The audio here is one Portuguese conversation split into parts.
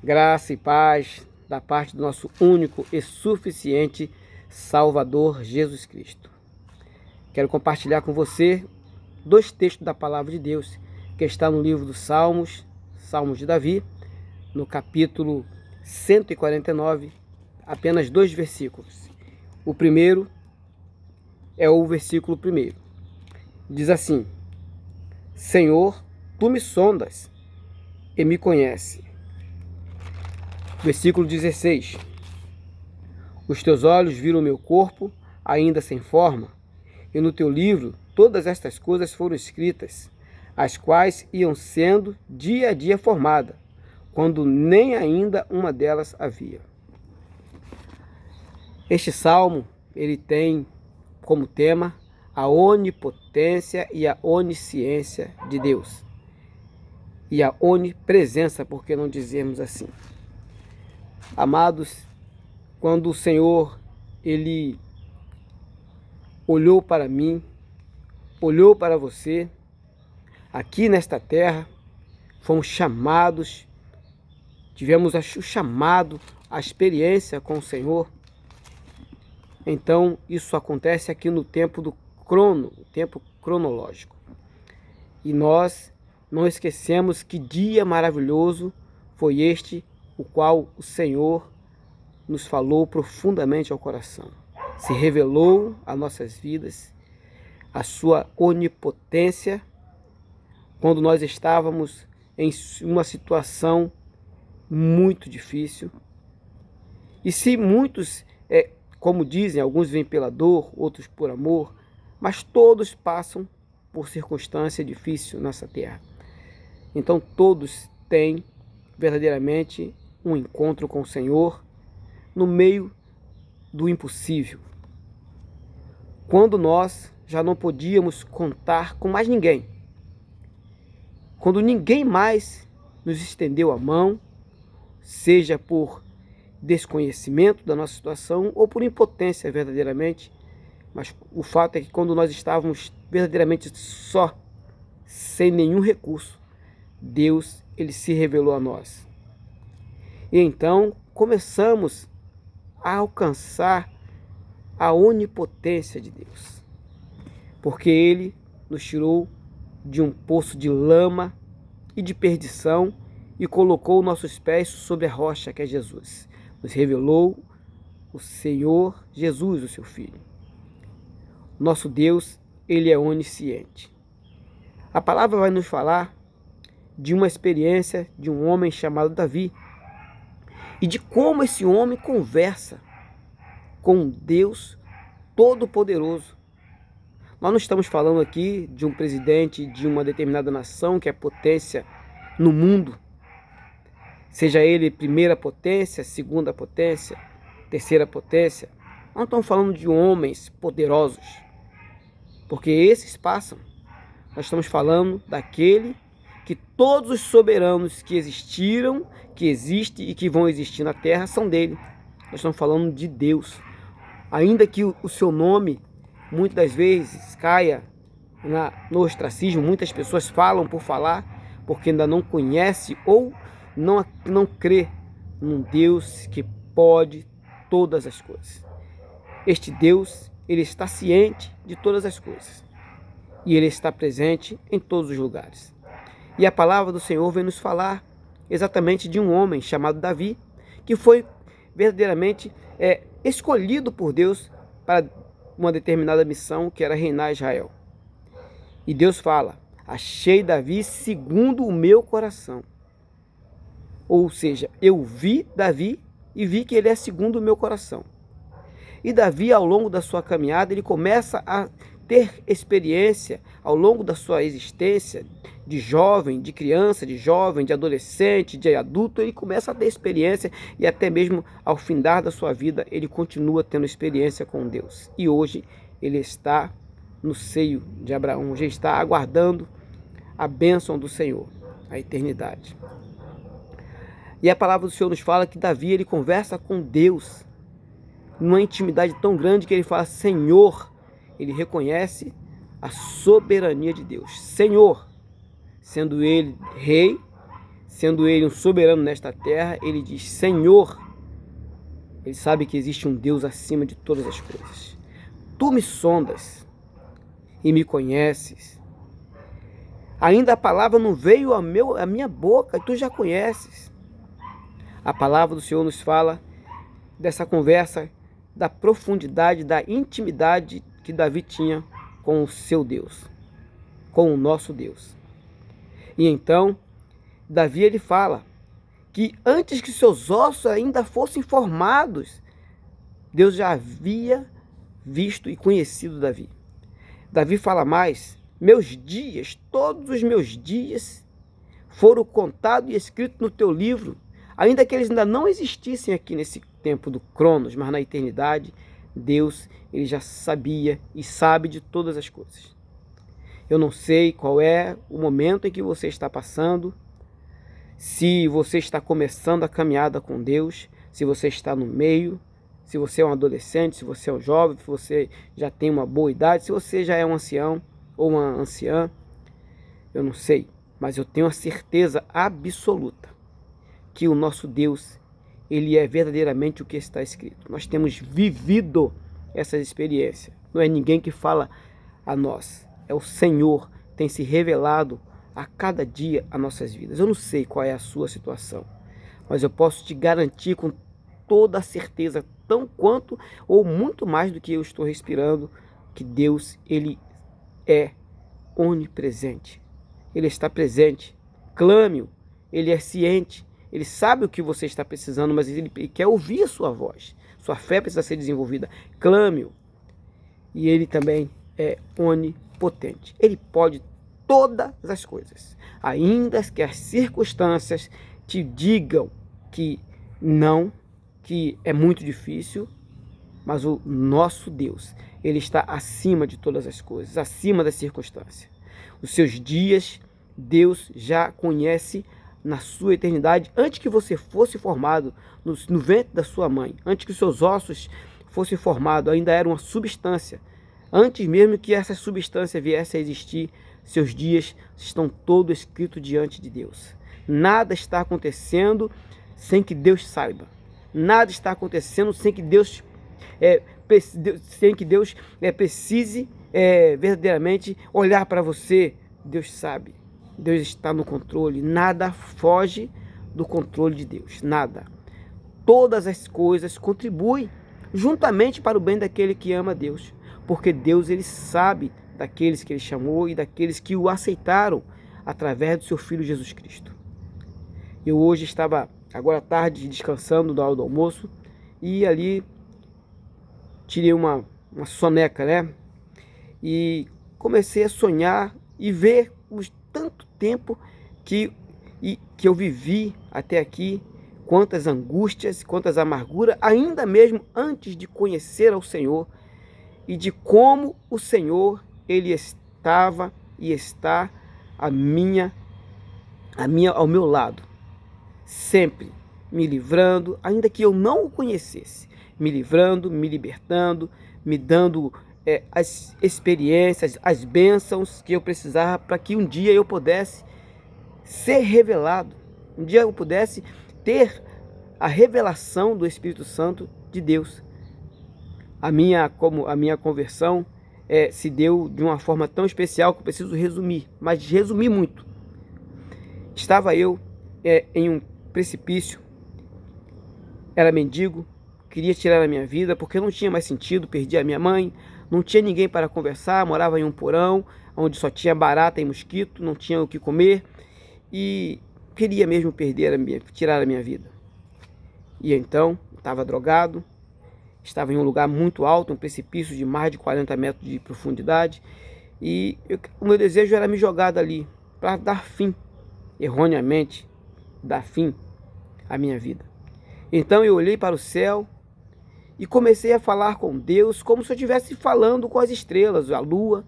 Graça e paz da parte do nosso único e suficiente Salvador Jesus Cristo. Quero compartilhar com você dois textos da Palavra de Deus que está no livro dos Salmos, Salmos de Davi, no capítulo 149, apenas dois versículos. O primeiro é o versículo 1. Diz assim: Senhor, tu me sondas e me conheces. Versículo 16. Os teus olhos viram o meu corpo, ainda sem forma, e no teu livro todas estas coisas foram escritas, as quais iam sendo dia a dia formada, quando nem ainda uma delas havia. Este salmo, ele tem como tema a onipotência e a onisciência de Deus. E a onipresença, por que não dizermos assim? Amados, quando o Senhor, Ele olhou para mim, olhou para você, aqui nesta terra, fomos chamados, tivemos o chamado, a experiência com o Senhor. Então, isso acontece aqui no tempo do tempo cronológico. E nós não esquecemos que dia maravilhoso foi este, o qual o Senhor nos falou profundamente ao coração. Se revelou a nossas vidas, a sua onipotência, quando nós estávamos em uma situação muito difícil. E se muitos, como dizem, alguns vêm pela dor, outros por amor, mas todos passam por circunstância difícil nessa terra. Então todos têm verdadeiramente um encontro com o Senhor no meio do impossível. Quando nós já não podíamos contar com mais ninguém. Quando ninguém mais nos estendeu a mão, seja por desconhecimento da nossa situação ou por impotência verdadeiramente, mas o fato é que quando nós estávamos verdadeiramente só, sem nenhum recurso, Deus, Ele se revelou a nós. E então começamos a alcançar a onipotência de Deus, porque Ele nos tirou de um poço de lama e de perdição e colocou nossos pés sobre a rocha que é Jesus. Nos revelou o Senhor Jesus, o seu Filho. Nosso Deus, Ele é onisciente. A palavra vai nos falar de uma experiência de um homem chamado Davi e de como esse homem conversa com Deus Todo-Poderoso. Nós não estamos falando aqui de um presidente de uma determinada nação que é potência no mundo, seja ele primeira potência, segunda potência, terceira potência. Nós estamos falando de homens poderosos, porque esses passam. Nós estamos falando daquele que todos os soberanos que existiram, que existem e que vão existir na terra são dele. Nós estamos falando de Deus. Ainda que o seu nome muitas das vezes caia no ostracismo, muitas pessoas falam por falar, porque ainda não conhece ou não crê num Deus que pode todas as coisas. Este Deus, Ele está ciente de todas as coisas. E Ele está presente em todos os lugares. E a palavra do Senhor vem nos falar exatamente de um homem chamado Davi, que foi verdadeiramente escolhido por Deus para uma determinada missão, que era reinar Israel. E Deus fala: achei Davi segundo o meu coração. Ou seja, eu vi Davi e vi que ele é segundo o meu coração. E Davi, ao longo da sua caminhada, ele começa a ter experiência ao longo da sua existência, de jovem, de criança, de jovem, de adolescente, de adulto. Ele começa a ter experiência e até mesmo ao findar da sua vida, ele continua tendo experiência com Deus. E hoje ele está no seio de Abraão, já está aguardando a bênção do Senhor, a eternidade. E a palavra do Senhor nos fala que Davi, ele conversa com Deus numa intimidade tão grande que ele fala Senhor. Ele reconhece a soberania de Deus. Senhor, sendo ele rei, sendo ele um soberano nesta terra, ele diz Senhor. Ele sabe que existe um Deus acima de todas as coisas. Tu me sondas e me conheces. Ainda a palavra não veio à minha boca e tu já conheces. A palavra do Senhor nos fala dessa conversa, da profundidade, da intimidade que Davi tinha com o seu Deus, com o nosso Deus. E então, Davi ele fala que antes que seus ossos ainda fossem formados, Deus já havia visto e conhecido Davi. Davi fala mais, meus dias, todos os meus dias foram contados e escritos no teu livro, ainda que eles ainda não existissem aqui nesse tempo do Cronos, mas na eternidade, Deus ele já sabia e sabe de todas as coisas. Eu não sei qual é o momento em que você está passando, se você está começando a caminhada com Deus, se você está no meio, se você é um adolescente, se você é um jovem, se você já tem uma boa idade, se você já é um ancião ou uma anciã, eu não sei, mas eu tenho a certeza absoluta que o nosso Deus, ele é verdadeiramente o que está escrito. Nós temos vivido essa experiência. Não é ninguém que fala a nós, é o Senhor que tem se revelado a cada dia as nossas vidas. Eu não sei qual é a sua situação, mas eu posso te garantir com toda a certeza, tão quanto ou muito mais do que eu estou respirando, que Deus, ele é onipresente. Ele está presente. Clame-o. Ele é ciente. Ele sabe o que você está precisando, mas ele quer ouvir a sua voz. Sua fé precisa ser desenvolvida. Clame-o. E ele também é onipotente. Ele pode todas as coisas. Ainda que as circunstâncias te digam que não, que é muito difícil, mas o nosso Deus, ele está acima de todas as coisas, acima das circunstâncias. Os seus dias, Deus já conhece na sua eternidade, antes que você fosse formado no ventre da sua mãe, antes que os seus ossos fossem formados, ainda era uma substância. Antes mesmo que essa substância viesse a existir, seus dias estão todos escritos diante de Deus. Nada está acontecendo sem que Deus saiba. Nada está acontecendo sem que Deus precise verdadeiramente olhar para você. Deus sabe. Deus está no controle. Nada foge do controle de Deus. Nada. Todas as coisas contribuem juntamente para o bem daquele que ama a Deus. Porque Deus, ele sabe daqueles que ele chamou e daqueles que o aceitaram através do seu Filho Jesus Cristo. Eu hoje estava, agora à tarde, descansando da hora do almoço e ali tirei uma soneca, né? E comecei a sonhar e ver tanto tempo que eu vivi até aqui, quantas angústias, quantas amarguras, ainda mesmo antes de conhecer ao Senhor, e de como o Senhor, ele estava e está ao meu lado, sempre me livrando, ainda que eu não o conhecesse, me livrando, me libertando, me dando as experiências, as bênçãos que eu precisava para que um dia eu pudesse ser revelado, um dia eu pudesse ter a revelação do Espírito Santo de Deus. A minha conversão se deu de uma forma tão especial que eu preciso resumir, mas resumir muito. Estava eu em um precipício, era mendigo, queria tirar a minha vida porque não tinha mais sentido, perdi a minha mãe, não tinha ninguém para conversar, morava em um porão onde só tinha barata e mosquito, não tinha o que comer e queria mesmo tirar a minha vida. E então, estava drogado, estava em um lugar muito alto, um precipício de mais de 40 metros de profundidade e o meu desejo era me jogar dali para dar fim, erroneamente, dar fim à minha vida. Então eu olhei para o céu e comecei a falar com Deus como se eu estivesse falando com as estrelas, a lua,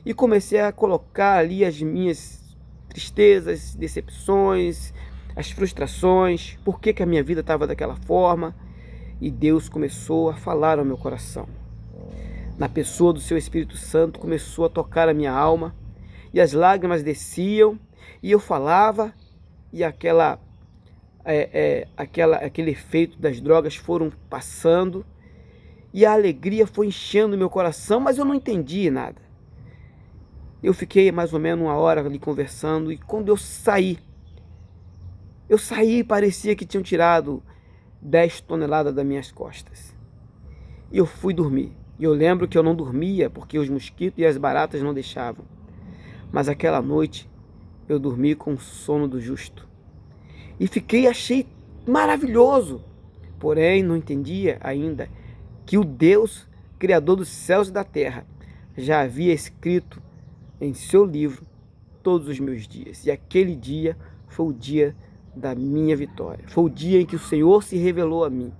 e comecei a colocar ali as minhas tristezas, decepções, as frustrações, por que a minha vida estava daquela forma, e Deus começou a falar ao meu coração. Na pessoa do seu Espírito Santo começou a tocar a minha alma, e as lágrimas desciam, e eu falava, e aquele efeito das drogas foram passando e a alegria foi enchendo meu coração, mas eu não entendi nada. Eu fiquei mais ou menos 1 hora ali conversando e quando eu saí e parecia que tinham tirado 10 toneladas das minhas costas. E eu fui dormir. E eu lembro que eu não dormia porque os mosquitos e as baratas não deixavam. Mas aquela noite eu dormi com o sono do justo. E achei maravilhoso. Porém, não entendia ainda que o Deus, Criador dos céus e da terra, já havia escrito em seu livro todos os meus dias. E aquele dia foi o dia da minha vitória. Foi o dia em que o Senhor se revelou a mim.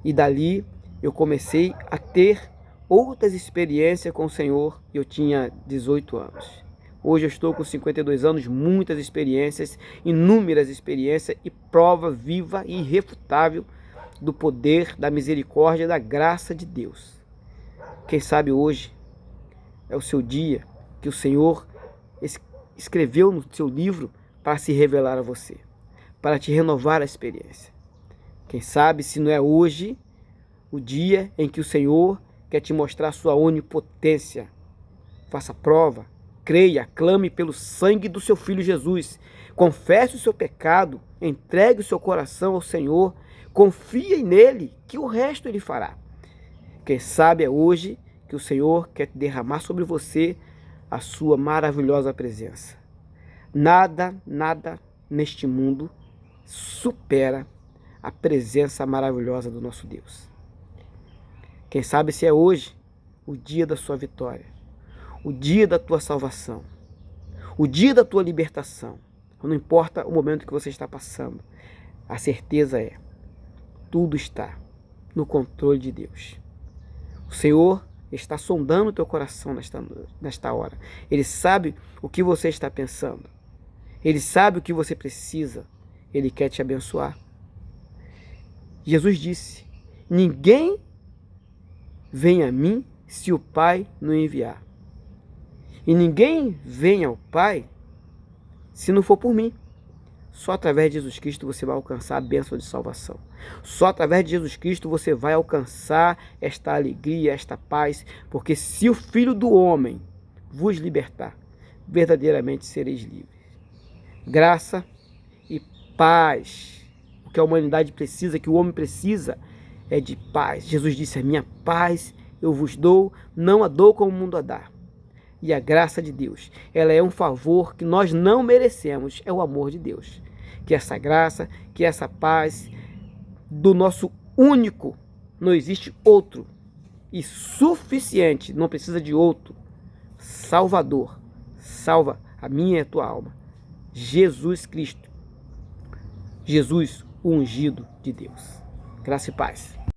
E dali eu comecei a ter outras experiências com o Senhor. Eu tinha 18 anos. Hoje eu estou com 52 anos, muitas experiências, inúmeras experiências e prova viva e irrefutável do poder, da misericórdia e da graça de Deus. Quem sabe hoje é o seu dia que o Senhor escreveu no seu livro para se revelar a você, para te renovar a experiência. Quem sabe se não é hoje o dia em que o Senhor quer te mostrar a sua onipotência. Faça prova, creia, clame pelo sangue do seu Filho Jesus. Confesse o seu pecado, entregue o seu coração ao Senhor, confie nele, que o resto ele fará. Quem sabe é hoje que o Senhor quer derramar sobre você a sua maravilhosa presença. Nada neste mundo supera a presença maravilhosa do nosso Deus. Quem sabe se é hoje o dia da sua vitória, o dia da tua salvação, o dia da tua libertação. Não importa o momento que você está passando, a certeza é, tudo está no controle de Deus. O Senhor está sondando o teu coração nesta hora. Ele sabe o que você está pensando. Ele sabe o que você precisa. Ele quer te abençoar. Jesus disse, ninguém vem a mim se o Pai não enviar. E ninguém vem ao Pai se não for por mim. Só através de Jesus Cristo você vai alcançar a bênção de salvação. Só através de Jesus Cristo você vai alcançar esta alegria, esta paz. Porque se o Filho do Homem vos libertar, verdadeiramente sereis livres. Graça e paz. O que a humanidade precisa, que o homem precisa, é de paz. Jesus disse, a minha paz eu vos dou, não a dou como o mundo a dá. E a graça de Deus, ela é um favor que nós não merecemos, é o amor de Deus. Que essa graça, que essa paz do nosso único, não existe outro, e suficiente, não precisa de outro, Salvador, salva a minha e a tua alma, Jesus Cristo, Jesus, o ungido de Deus. Graça e paz.